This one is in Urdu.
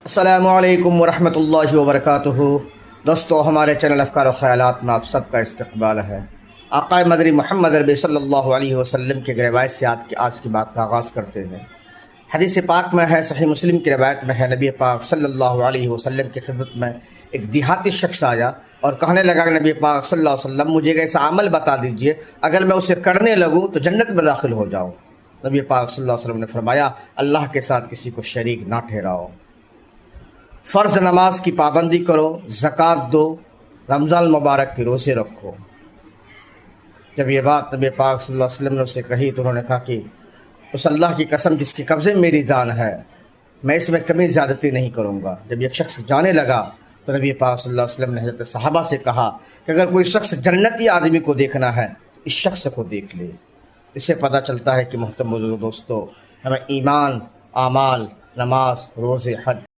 السلام علیکم ورحمۃ اللہ وبرکاتہ۔ دوستو، ہمارے چینل افکار و خیالات میں آپ سب کا استقبال ہے۔ آقا مدنی محمد عربی صلی اللہ علیہ وسلم کے روایت سے آج کی بات کا آغاز کرتے ہیں۔ حدیث پاک میں ہے، صحیح مسلم کی روایت میں ہے، نبی پاک صلی اللہ علیہ وسلم کی خدمت میں ایک دیہاتی شخص آیا اور کہنے لگا کہ نبی پاک صلی اللہ علیہ وسلم مجھے ایک ایسا عمل بتا دیجئے، اگر میں اسے کرنے لگوں تو جنت میں داخل ہو جاؤں۔ نبی پاک صلی اللہ علیہ وسلم نے فرمایا، اللہ کے ساتھ کسی کو شریک نہ ٹھہراؤ، فرض نماز کی پابندی کرو، زکوٰۃ دو، رمضان مبارک کے روزے رکھو۔ جب یہ بات نبی پاک صلی اللہ علیہ وسلم نے اسے کہی تو انہوں نے کہا کہ اس اللہ کی قسم جس کے قبضے میں میری جان ہے، میں اس میں کمی زیادتی نہیں کروں گا۔ جب یہ شخص جانے لگا تو نبی پاک صلی اللہ علیہ وسلم نے حضرت صحابہ سے کہا کہ اگر کوئی شخص جنتی آدمی کو دیکھنا ہے تو اس شخص کو دیکھ لے۔ اس سے پتہ چلتا ہے کہ محترم دوستو، ہمیں ایمان، اعمال، نماز، روزے، حج